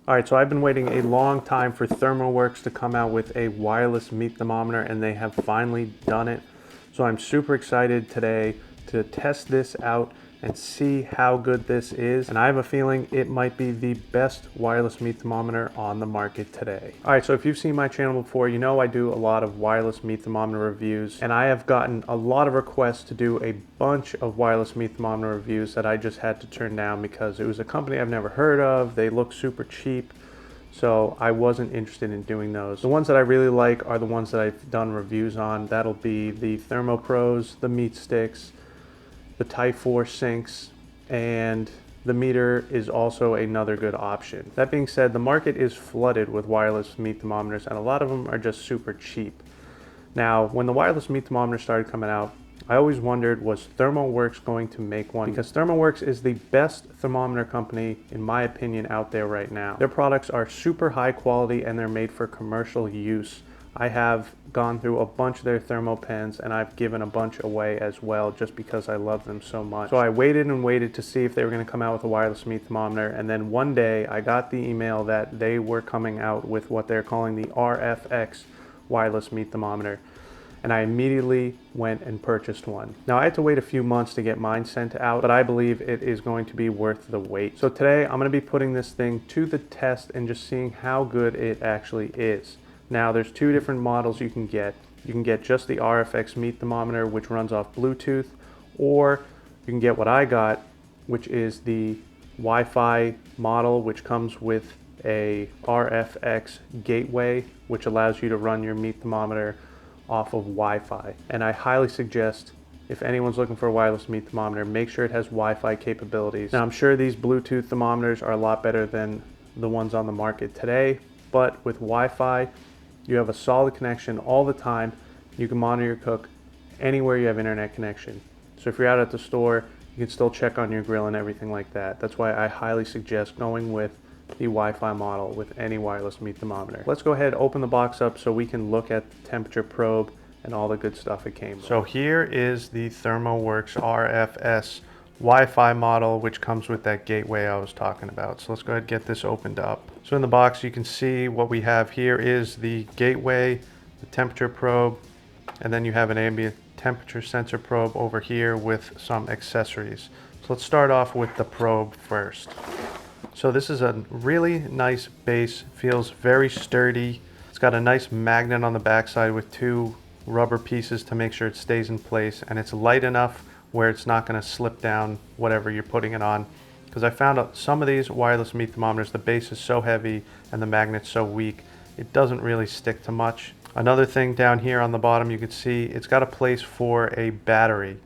All right, so I've been waiting a long time for Thermoworks to come out with a wireless meat thermometer, and they have finally done it. So I'm super excited today to test this out and see how good this is. And I have a feeling it might be the best wireless meat thermometer on the market today. All right, so if you've seen my channel before, you know I do a lot of wireless meat thermometer reviews, and I have gotten a lot of requests to do a bunch of wireless meat thermometer reviews that I just had to turn down because it was a company I've never heard of. They look super cheap. So I wasn't interested in doing those. The ones that I really like are the ones that I've done reviews on. That'll be the Thermopros, the meat sticks, the Type 4 sinks, and the meter is also another good option. That being said, the market is flooded with wireless meat thermometers, and a lot of them are just super cheap. Now, when the wireless meat thermometer started coming out, I always wondered, was Thermoworks going to make one? Because Thermoworks is the best thermometer company, in my opinion, out there right now. Their products are super high quality and they're made for commercial use. I have gone through a bunch of their thermo pens and I've given a bunch away as well just because I love them so much. So I waited and waited to see if they were going to come out with a wireless meat thermometer, and then one day I got the email that they were coming out with what they're calling the RFX wireless meat thermometer. And I immediately went and purchased one. Now I had to wait a few months to get mine sent out, but I believe it is going to be worth the wait. So today I'm going to be putting this thing to the test and just seeing how good it actually is. Now there's two different models you can get. You can get just the RFX meat thermometer, which runs off Bluetooth, or you can get what I got, which is the Wi-Fi model, which comes with a RFX gateway, which allows you to run your meat thermometer off of Wi-Fi. And I highly suggest, if anyone's looking for a wireless meat thermometer, make sure it has Wi-Fi capabilities. Now I'm sure these Bluetooth thermometers are a lot better than the ones on the market today, but with Wi-Fi, you have a solid connection all the time. You can monitor your cook anywhere you have internet connection. So if you're out at the store, you can still check on your grill and everything like that. That's why I highly suggest going with the Wi-Fi model with any wireless meat thermometer. Let's go ahead and open the box up so we can look at the temperature probe and all the good stuff it came with. So here is the Thermoworks RFS Wi-Fi model, which comes with that gateway I was talking about. So let's go ahead and get this opened up. So in the box you can see what we have here is the gateway, the temperature probe, and then you have an ambient temperature sensor probe over here with some accessories. So let's start off with the probe first. So this is a really nice base, feels very sturdy. It's got a nice magnet on the backside with two rubber pieces to make sure it stays in place, and it's light enough where it's not going to slip down whatever you're putting it on. Because I found out some of these wireless meat thermometers, the base is so heavy and the magnet's so weak, it doesn't really stick to much. Another thing down here on the bottom, you can see it's got a place for a battery.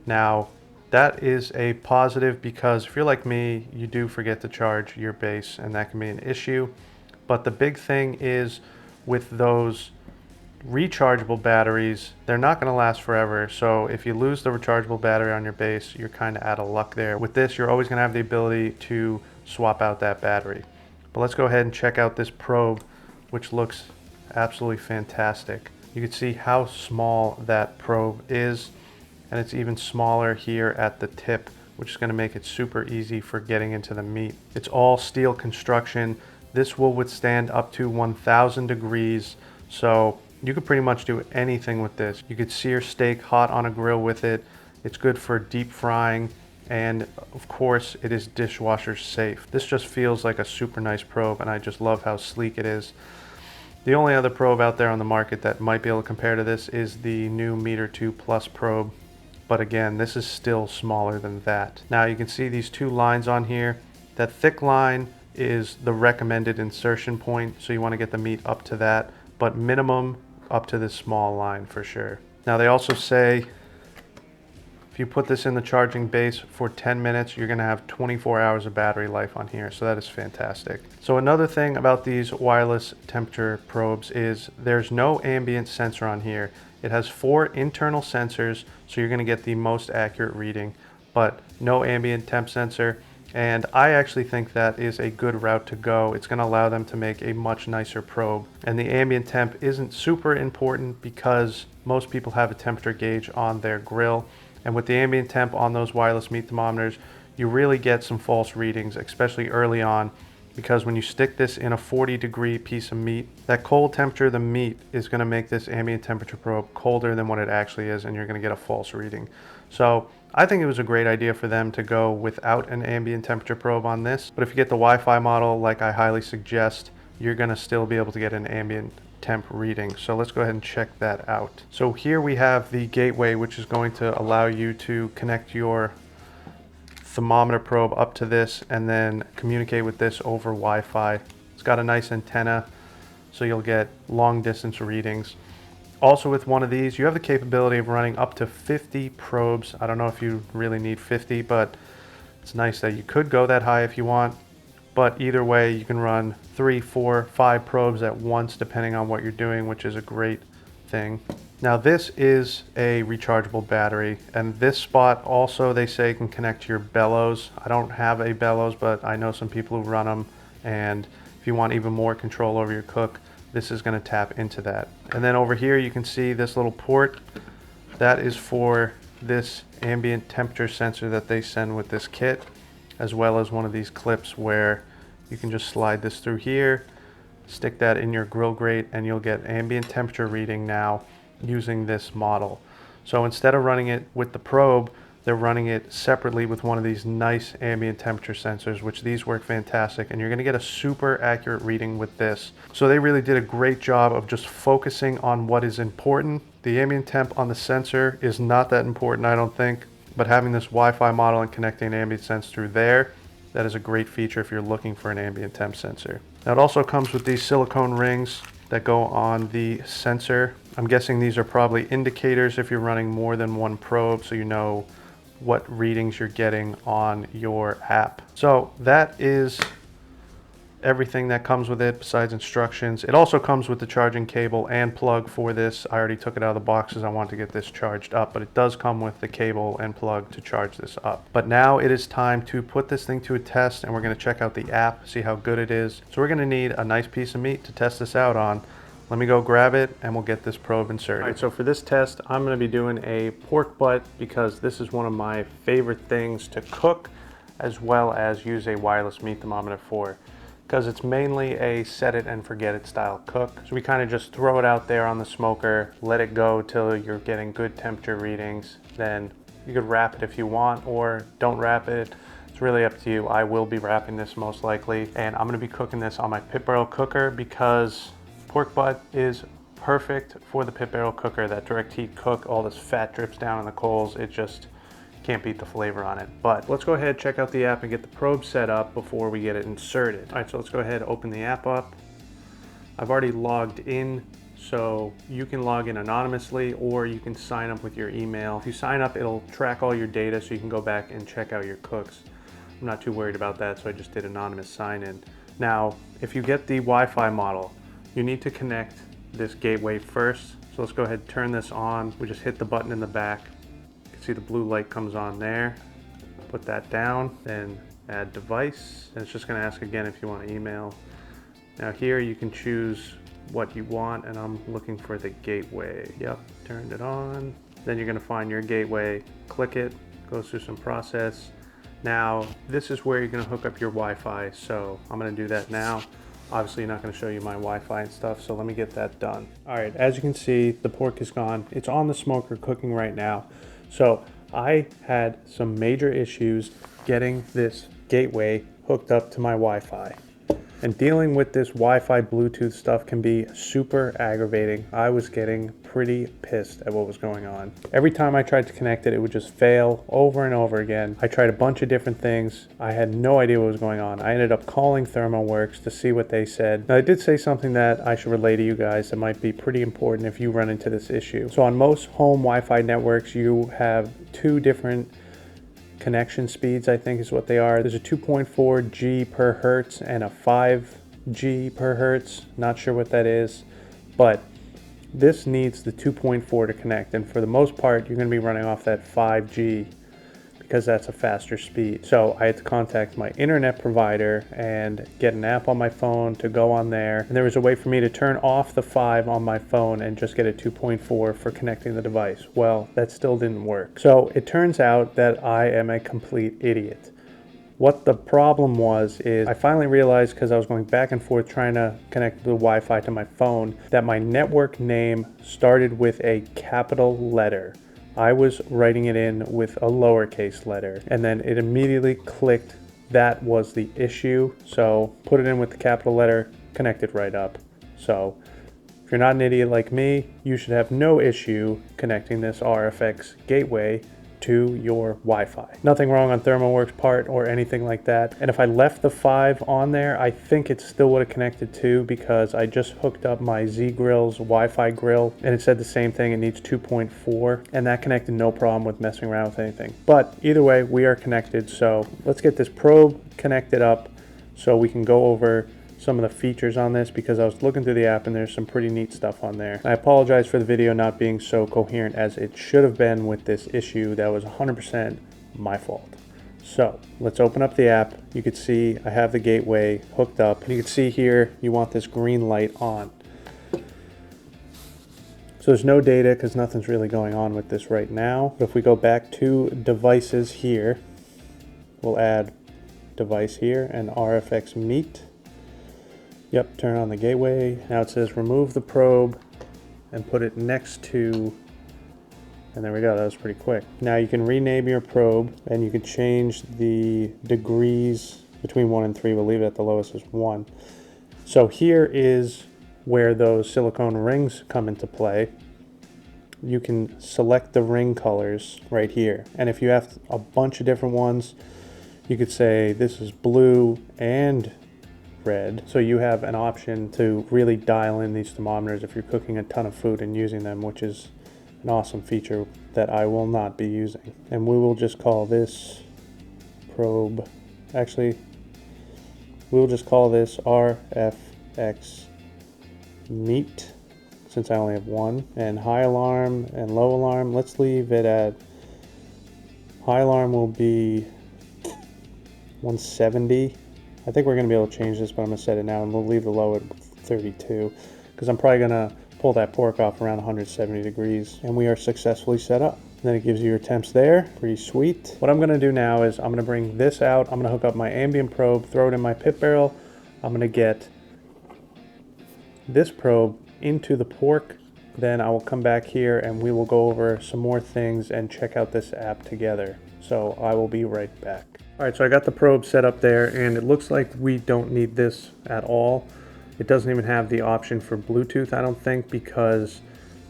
Now, that is a positive because if you're like me, you do forget to charge your base and that can be an issue. But the big thing is with those rechargeable batteries, they're not going to last forever. So if you lose the rechargeable battery on your base, you're kind of out of luck there. With this, you're always going to have the ability to swap out that battery. But let's go ahead and check out this probe, which looks absolutely fantastic. You can see how small that probe is, and it's even smaller here at the tip, which is going to make it super easy for getting into the meat. It's all steel construction. This will withstand up to 1000 degrees, so you could pretty much do anything with this. You could sear steak hot on a grill with it. It's good for deep frying, and of course it is dishwasher safe. This just feels like a super nice probe, and I just love how sleek it is. The only other probe out there on the market that might be able to compare to this is the new Meter 2 Plus probe. But again, this is still smaller than that. Now you can see these two lines on here. That thick line is the recommended insertion point, so you want to get the meat up to that, but minimum up to this small line for sure. Now they also say if you put this in the charging base for 10 minutes, you're going to have 24 hours of battery life on here, so that is fantastic. So another thing about these wireless temperature probes is there's no ambient sensor on here. It has 4 internal sensors, so you're going to get the most accurate reading, but no ambient temp sensor. And I actually think that is a good route to go. It's going to allow them to make a much nicer probe. And the ambient temp isn't super important because most people have a temperature gauge on their grill. And with the ambient temp on those wireless meat thermometers, you really get some false readings, especially early on. because when you stick this in a 40-degree piece of meat, that cold temperature of the meat is going to make this ambient temperature probe colder than what it actually is, and you're going to get a false reading. So I think it was a great idea for them to go without an ambient temperature probe on this, but if you get the Wi-Fi model, like I highly suggest, you're going to still be able to get an ambient temp reading. So let's go ahead and check that out. So here we have the gateway, which is going to allow you to connect your thermometer probe up to this and then communicate with this over Wi-Fi. It's got a nice antenna, so you'll get long distance readings. Also with one of these, you have the capability of running up to 50 probes. I don't know if you really need 50, but it's nice that you could go that high if you want. But either way, you can run 3, 4, 5 probes at once, depending on what you're doing, which is a great thing. Now this is a rechargeable battery, and this spot also they say can connect to your bellows. I don't have a bellows, but I know some people who run them, and if you want even more control over your cook, this is going to tap into that. And then over here you can see this little port. That is for this ambient temperature sensor that they send with this kit, as well as one of these clips where you can just slide this through here, stick that in your grill grate, and you'll get ambient temperature reading now using this model. So instead of running it with the probe, they're running it separately with one of these nice ambient temperature sensors, which these work fantastic, and you're going to get a super accurate reading with this. So they really did a great job of just focusing on what is important. The ambient temp on the sensor is not that important, I don't think, but having this Wi-Fi model and connecting an ambient sense through there, that is a great feature if you're looking for an ambient temp sensor. Now it also comes with these silicone rings that go on the sensor. I'm guessing these are probably indicators if you're running more than one probe, so you know what readings you're getting on your app. So that is everything that comes with it besides instructions. It also comes with the charging cable and plug for this. I already took it out of the box as I want to get this charged up, but it does come with the cable and plug to charge this up. But now it is time to put this thing to a test, and we're going to check out the app, see how good it is. So we're going to need a nice piece of meat to test this out on. Let me go grab it and we'll get this probe inserted. All right, so for this test, I'm going to be doing a pork butt because this is one of my favorite things to cook, as well as use a wireless meat thermometer for, because it's mainly a set it and forget it style cook. So we kind of just throw it out there on the smoker, let it go till you're getting good temperature readings. Then you could wrap it if you want, or don't wrap it. It's really up to you. I will be wrapping this most likely, and I'm going to be cooking this on my pit barrel cooker because pork butt is perfect for the pit barrel cooker. That direct heat cook, all this fat drips down in the coals. It just can't beat the flavor on it. But let's go ahead, check out the app and get the probe set up before we get it inserted. All right, so let's go ahead, open the app up. I've already logged in, so you can log in anonymously or you can sign up with your email. If you sign up, it'll track all your data so you can go back and check out your cooks. I'm not too worried about that, so I just did anonymous sign in. Now, if you get the Wi-Fi model, you need to connect this gateway first. So let's go ahead and turn this on. We just hit the button in the back. You can see the blue light comes on there. Put that down, then add device. And it's just gonna ask again if you want to email. Now here you can choose what you want, and I'm looking for the gateway. Yep, turned it on. Then you're gonna find your gateway, click it, goes through some process. Now, this is where you're gonna hook up your Wi-Fi. So I'm gonna do that now. Obviously not going to show you my Wi-Fi and stuff, so let me get that done. All right, as you can see, the pork is gone. It's on the smoker cooking right now. So I had some major issues getting this gateway hooked up to my Wi-Fi. And dealing with this Wi-Fi Bluetooth stuff can be super aggravating. I was getting pretty pissed at what was going on. Every time I tried to connect it, it would just fail over and over again. I tried a bunch of different things. I had no idea what was going on. I ended up calling Thermoworks to see what they said. Now, I did say something that I should relay to you guys that might be pretty important if you run into this issue. So on most home Wi-Fi networks, you have two different connection speeds, I think is what they are. There's a 2.4 G per hertz and a 5 G per hertz. Not sure what that is, but this needs the 2.4 to connect, and for the most part you're going to be running off that 5G because that's a faster speed. So I had to contact my internet provider and get an app on my phone to go on there, and there was a way for me to turn off the 5 on my phone and just get a 2.4 for connecting the device. Well, that still didn't work. So it turns out that I am a complete idiot. What the problem was is I finally realized, because I was going back and forth trying to connect the Wi-Fi to my phone, that my network name started with a capital letter. I was writing it in with a lowercase letter, and then it immediately clicked that was the issue. So put it in with the capital letter, connected right up. So if you're not an idiot like me, you should have no issue connecting this RFX gateway to your Wi-Fi. Nothing wrong on Thermoworks part or anything like that. And if I left the 5 on there, I think it still would have connected too, because I just hooked up my Z-Grill's Wi-Fi grill and it said the same thing, it needs 2.4, and that connected no problem with messing around with anything. But either way, we are connected. So let's get this probe connected up so we can go over some of the features on this, because I was looking through the app and there's some pretty neat stuff on there. I apologize for the video not being so coherent as it should have been with this issue. That was 100% my fault. So let's open up the app. You can see I have the gateway hooked up. You can see here you want this green light on. So there's no data because nothing's really going on with this right now. But if we go back to devices here, we'll add device here and RFX meet. Yep, turn on the gateway. Now it says remove the probe and put it next to, and there we go, that was pretty quick. Now you can rename your probe and you can change the degrees between 1 and 3. We'll leave it at the lowest as 1. So here is where those silicone rings come into play. You can select the ring colors right here. And if you have a bunch of different ones, you could say this is blue and red. So you have an option to really dial in these thermometers if you're cooking a ton of food and using them, which is an awesome feature that I will not be using. And we will just call this probe, actually, we'll just call this RFX meet, since I only have one. And high alarm and low alarm, let's leave it at, high alarm will be 170. I think we're going to be able to change this, but I'm going to set it now, and we'll leave the low at 32, because I'm probably going to pull that pork off around 170 degrees, and we are successfully set up. And then it gives you your temps there, pretty sweet. What I'm going to do now is I'm going to bring this out, I'm going to hook up my ambient probe, throw it in my pit barrel, I'm going to get this probe into the pork, then I will come back here and we will go over some more things and check out this app together. So I will be right back. All right, so I got the probe set up there, and it looks like we don't need this at all. It doesn't even have the option for Bluetooth, I don't think, because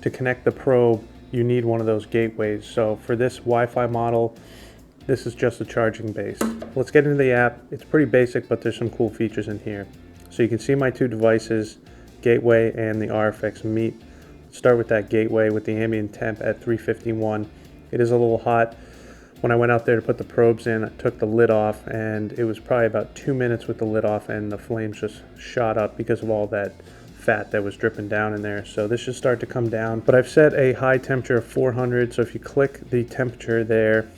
to connect the probe, you need one of those gateways. So for this Wi-Fi model, this is just a charging base. Let's get into the app. It's pretty basic, but there's some cool features in here. So you can see my two devices, gateway and the RFX meet. Let's start with that gateway with the ambient temp at 351. It is a little hot. When I went out there to put the probes in, I took the lid off, and it was probably about 2 minutes with the lid off, and the flames just shot up because of all that fat that was dripping down in there. So this should start to come down. But I've set a high temperature of 400, so if you click the temperature there,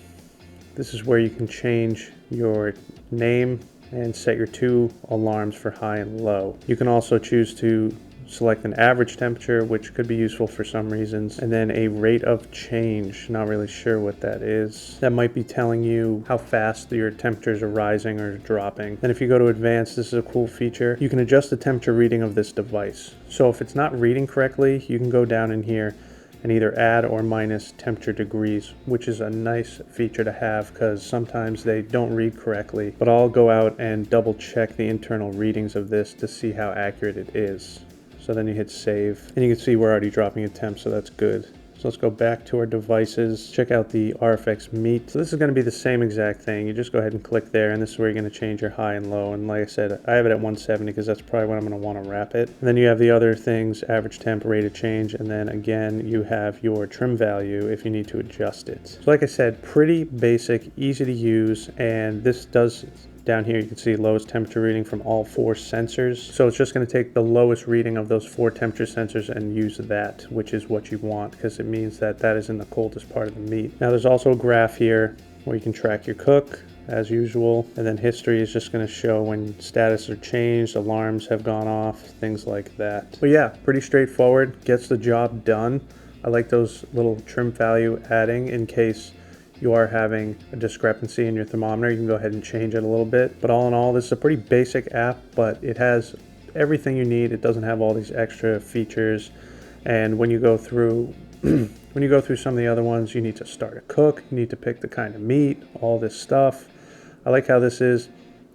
this is where you can change your name and set your 2 alarms for high and low. You can also choose to select an average temperature, which could be useful for some reasons, and then a rate of change. Not really sure what that is. That might be telling you how fast your temperatures are rising or dropping. Then if you go to advanced, this is a cool feature. You can adjust the temperature reading of this device. So if it's not reading correctly, you can go down in here and either add or minus temperature degrees, which is a nice feature to have because sometimes they don't read correctly. But I'll go out and double check the internal readings of this to see how accurate it is. So then you hit save, and you can see we're already dropping a temp, so that's good. So let's go back to our devices, check out the RFX meet. So this is going to be the same exact thing. You just go ahead and click there, and this is where you're going to change your high and low. And like I said, I have it at 170 because that's probably what I'm going to want to wrap it. And then you have the other things, average temp, rate of change, and then again, you have your trim value if you need to adjust it. So like I said, pretty basic, easy to use, and this does, down here you can see lowest temperature reading from all 4 sensors. So it's just going to take the lowest reading of those 4 temperature sensors and use that, which is what you want because it means that that is in the coldest part of the meat. Now there's also a graph here where you can track your cook as usual, and then history is just going to show when status are changed, alarms have gone off, things like that. But yeah, pretty straightforward, gets the job done. I like those little trim value adding in case you are having a discrepancy in your thermometer, you can go ahead and change it a little bit. But all in all, this is a pretty basic app, but it has everything you need. It doesn't have all these extra features. And when you go through when you go through some of the other ones, you need to start a cook, you need to pick the kind of meat, all this stuff. I like how this is.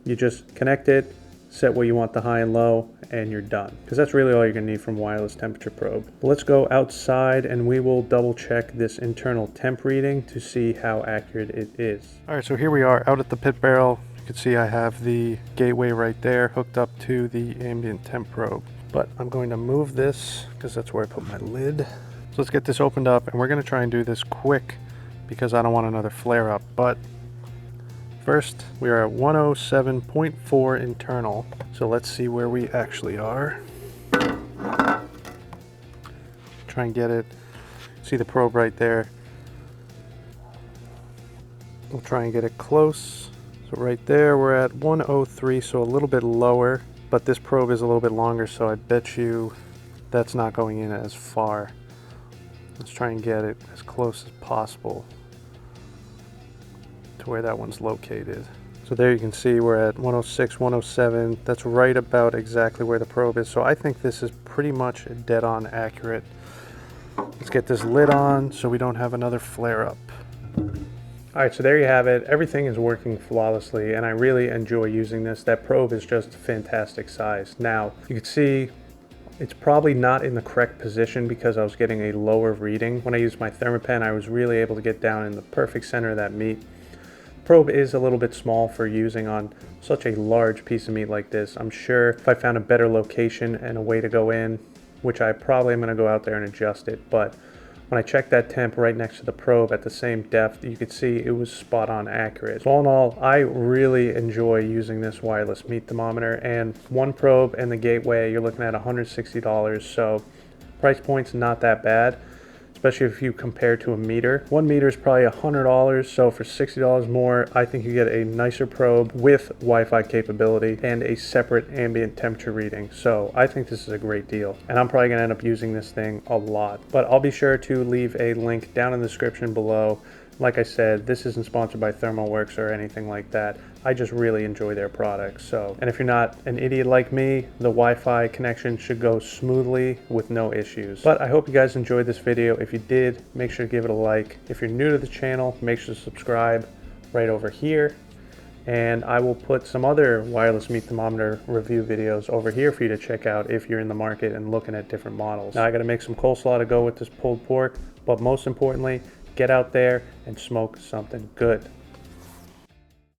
You just connect it, set what you want the high and low, and you're done. Because that's really all you're gonna need from wireless temperature probe. Let's go outside and we will double check this internal temp reading to see how accurate it is. All right, so here we are out at the pit barrel. You can see I have the gateway right there hooked up to the ambient temp probe. But I'm going to move this because that's where I put my lid. So let's get this opened up, and we're gonna try and do this quick because I don't want another flare up. But first, we are at 107.4 internal. So let's see where we actually are. Try and get it. See the probe right there. We'll try and get it close. So right there, we're at 103, so a little bit lower, but this probe is a little bit longer, so I bet you that's not going in as far. Let's try and get it as close as possible to where that one's located. So there you can see we're at 106, 107. That's right about exactly where the probe is. So I think this is pretty much dead on accurate. Let's get this lid on so we don't have another flare up. All right, so there you have it. Everything is working flawlessly, and I really enjoy using this. That probe is just fantastic size. Now, you can see it's probably not in the correct position because I was getting a lower reading. When I used my Thermopen, I was really able to get down in the perfect center of that meat. Probe is a little bit small for using on such a large piece of meat like this. I'm sure if I found a better location and a way to go in, which I probably am going to go out there and adjust it, but when I checked that temp right next to the probe at the same depth, you could see it was spot on accurate. So all in all, I really enjoy using this wireless meat thermometer, and one probe and the gateway, you're looking at $160. So price point's not that bad, especially if you compare to a meter. 1 meter is probably $100, so for $60 more, I think you get a nicer probe with Wi-Fi capability and a separate ambient temperature reading. So I think this is a great deal, and I'm probably gonna end up using this thing a lot. But I'll be sure to leave a link down in the description below. Like I said, this isn't sponsored by Thermoworks or anything like that. I just really enjoy their products. So, and if you're not an idiot like me, the Wi-Fi connection should go smoothly with no issues. But I hope you guys enjoyed this video. If you did, make sure to give it a like. If you're new to the channel, make sure to subscribe right over here. And I will put some other wireless meat thermometer review videos over here for you to check out if you're in the market and looking at different models. Now I gotta make some coleslaw to go with this pulled pork, but most importantly, get out there and smoke something good.